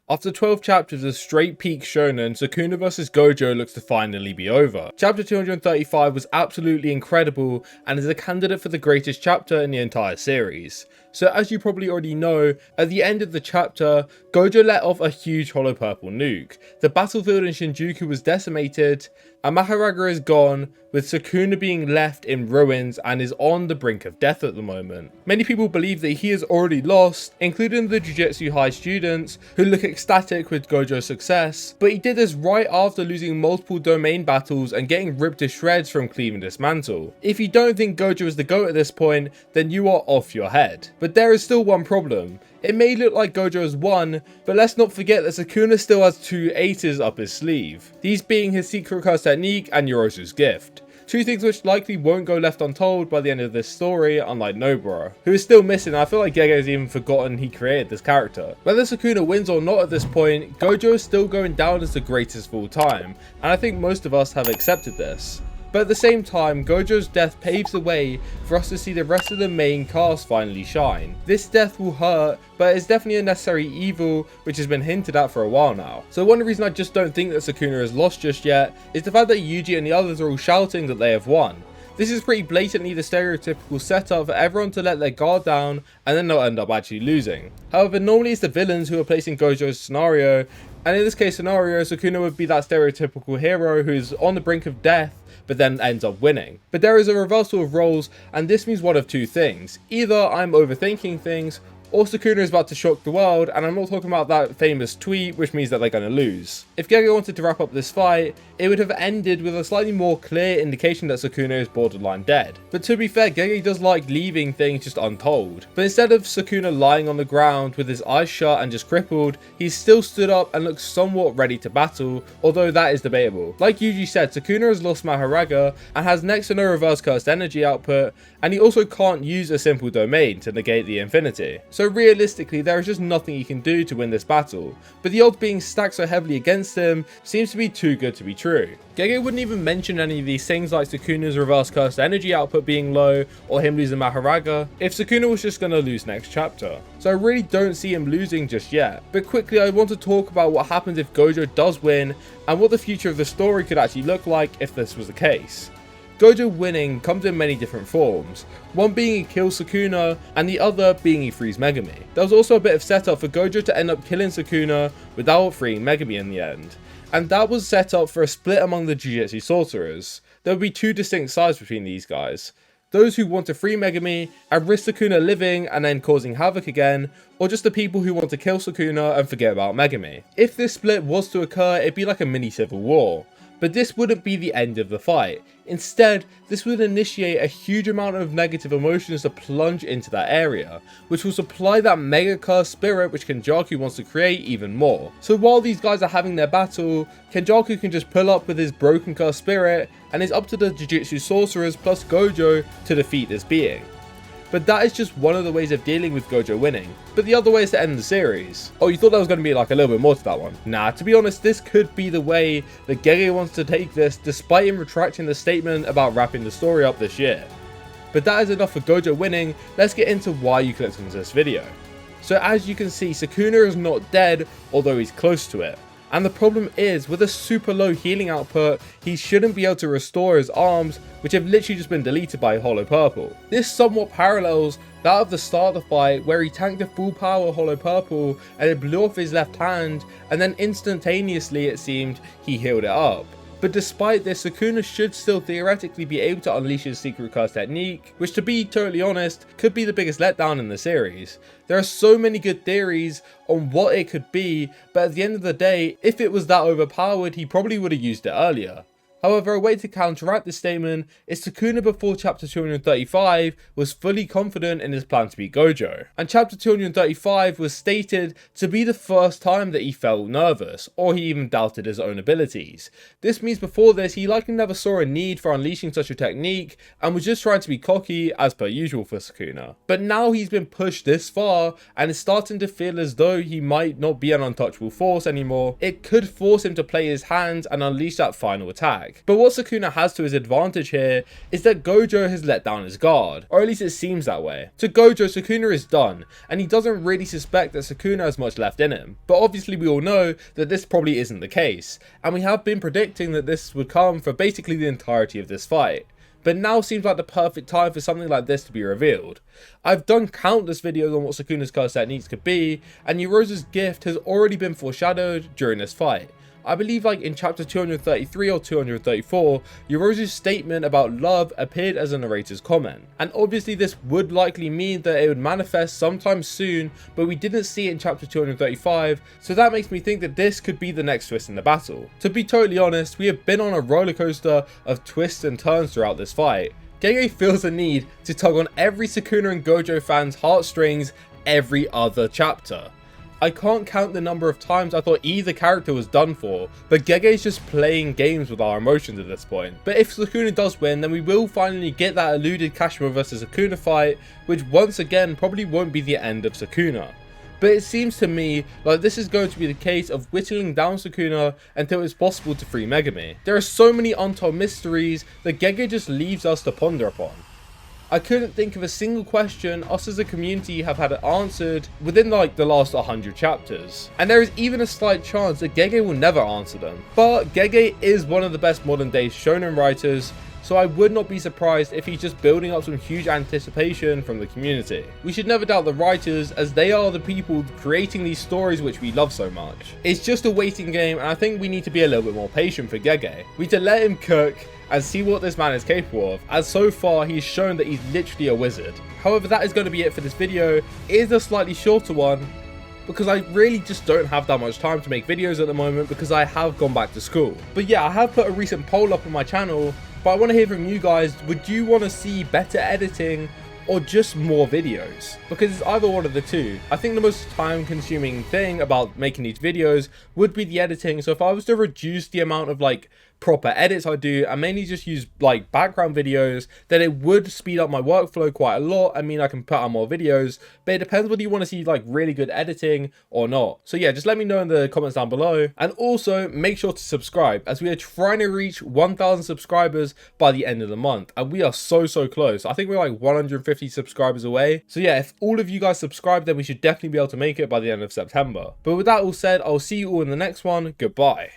After 12 chapters of straight peak shonen, Sukuna vs Gojo looks to finally be over. Chapter 235 was absolutely incredible and is a candidate for the greatest chapter in the entire series. So as you probably already know, at the end of the chapter, Gojo let off a huge hollow purple nuke. The battlefield in Shinjuku was decimated, and Maharaga is gone, with Sukuna being left in ruins and is on the brink of death at the moment. Many people believe that he is already lost, including the Jujutsu High students, who look ecstatic with Gojo's success, but he did this right after losing multiple domain battles and getting ripped to shreds from cleaving this mantle. If you don't think Gojo is the GOAT at this point, then you are off your head. But there is still one problem. It may look like Gojo has won, but let's not forget that Sukuna still has two aces up his sleeve, these being his secret curse technique and Yorosu's gift. Two things which likely won't go left untold by the end of this story, unlike Nobara, who is still missing. I feel like Gege has even forgotten he created this character. Whether Sukuna wins or not at this point, Gojo is still going down as the greatest of all time, and I think most of us have accepted this. But at the same time, Gojo's death paves the way for us to see the rest of the main cast finally shine. This death will hurt, but it's definitely a necessary evil which has been hinted at for a while now. So one reason I just don't think that Sukuna is lost just yet is the fact that Yuji and the others are all shouting that they have won. This is pretty blatantly the stereotypical setup for everyone to let their guard down and then they'll end up actually losing. However, normally it's the villains who are placing Gojo's scenario, and in this case scenario, Sukuna would be that stereotypical hero who is on the brink of death but then ends up winning. But there is a reversal of roles, and this means one of two things. Either I'm overthinking things, or Sukuna is about to shock the world, and I'm not talking about that famous tweet, which means that they're going to lose. If Gege wanted to wrap up this fight, it would have ended with a slightly more clear indication that Sukuna is borderline dead. But to be fair, Gege does like leaving things just untold. But instead of Sukuna lying on the ground with his eyes shut and just crippled, he's still stood up and looks somewhat ready to battle, although that is debatable. Like Yuji said, Sukuna has lost Maharaga and has next to no reverse cursed energy output, and he also can't use a simple domain to negate the infinity. So realistically, there is just nothing he can do to win this battle, but the odds being stacked so heavily against him seems to be too good to be true. Gege wouldn't even mention any of these things like Sukuna's reverse cursed energy output being low or him losing Maharaga if Sukuna was just going to lose next chapter. So I really don't see him losing just yet. But quickly, I want to talk about what happens if Gojo does win and what the future of the story could actually look like if this was the case. Gojo winning comes in many different forms, one being he kills Sukuna and the other being he frees Megumi. There was also a bit of setup for Gojo to end up killing Sukuna without freeing Megumi in the end, and that was set up for a split among the Jujutsu sorcerers. There would be two distinct sides between these guys. Those who want to free Megumi and risk Sukuna living and then causing havoc again, or just the people who want to kill Sukuna and forget about Megumi. If this split was to occur, it'd be like a mini civil war. But this wouldn't be the end of the fight. Instead, this would initiate a huge amount of negative emotions to plunge into that area, which will supply that mega curse spirit which Kenjaku wants to create even more. So while these guys are having their battle, Kenjaku can just pull up with his broken curse spirit, and it's up to the Jujutsu sorcerers plus Gojo to defeat this being. But that is just one of the ways of dealing with Gojo winning. But the other way is to end the series. Oh, you thought there was going to be like a little bit more to that one? Nah, to be honest, this could be the way that Gege wants to take this, despite him retracting the statement about wrapping the story up this year. But that is enough for Gojo winning. Let's get into why you clicked into this video. So as you can see, Sukuna is not dead, although he's close to it. And the problem is, with a super low healing output, he shouldn't be able to restore his arms, which have literally just been deleted by Hollow Purple. This somewhat parallels that of the start of the fight, where he tanked a full power Hollow Purple and it blew off his left hand, and then instantaneously it seemed he healed it up. But despite this, Sukuna should still theoretically be able to unleash his secret curse technique, which to be totally honest, could be the biggest letdown in the series. There are so many good theories on what it could be, but at the end of the day, if it was that overpowered, he probably would have used it earlier. However, a way to counteract this statement is Sukuna before chapter 235 was fully confident in his plan to beat Gojo, and chapter 235 was stated to be the first time that he felt nervous, or he even doubted his own abilities. This means before this he likely never saw a need for unleashing such a technique and was just trying to be cocky as per usual for Sukuna. But now he's been pushed this far and is starting to feel as though he might not be an untouchable force anymore. It could force him to play his hands and unleash that final attack. back. But what Sukuna has to his advantage here is that Gojo has let down his guard, or at least it seems that way. To Gojo, Sukuna is done, and he doesn't really suspect that Sukuna has much left in him. But obviously we all know that this probably isn't the case, and we have been predicting that this would come for basically the entirety of this fight. But now seems like the perfect time for something like this to be revealed. I've done countless videos on what Sukuna's curse techniques could be, and Yorozu's gift has already been foreshadowed during this fight. I believe like in chapter 233 or 234, Yorozu's statement about love appeared as a narrator's comment. And obviously this would likely mean that it would manifest sometime soon, but we didn't see it in chapter 235, so that makes me think that this could be the next twist in the battle. To be totally honest, we have been on a roller coaster of twists and turns throughout this fight. Gege feels the need to tug on every Sukuna and Gojo fan's heartstrings every other chapter. I can't count the number of times I thought either character was done for, but Gege's just playing games with our emotions at this point. But if Sukuna does win, then we will finally get that alluded Kashima vs Sukuna fight, which once again probably won't be the end of Sukuna. But it seems to me like this is going to be the case of whittling down Sukuna until it's possible to free Megami. There are so many untold mysteries that Gege just leaves us to ponder upon. I couldn't think of a single question us as a community have had it answered within like the last 100 chapters. And there is even a slight chance that Gege will never answer them. But Gege is one of the best modern day shonen writers, so I would not be surprised if he's just building up some huge anticipation from the community. We should never doubt the writers, as they are the people creating these stories which we love so much. It's just a waiting game, and I think we need to be a little bit more patient for Gege. We need to let him cook and see what this man is capable of, as so far he's shown that he's literally a wizard. However, that is going to be it for this video. It is a slightly shorter one, because I really just don't have that much time to make videos at the moment because I have gone back to school. But yeah, I have put a recent poll up on my channel, but I want to hear from you guys. Would you want to see better editing or just more videos? Because it's either one of the two. I think the most time consuming thing about making these videos would be the editing. So if I was to reduce the amount of like proper edits I do and mainly just use like background videos, then it would speed up my workflow quite a lot. I mean, I can put out more videos, but it depends whether you want to see like really good editing or not. So yeah, just let me know in the comments down below, and also make sure to subscribe, as we are trying to reach 1,000 subscribers by the end of the month, and we are so close. I think we're like 150 subscribers away. So yeah, if all of you guys subscribe, then we should definitely be able to make it by the end of September. But with that all said, I'll see you all in the next one. Goodbye.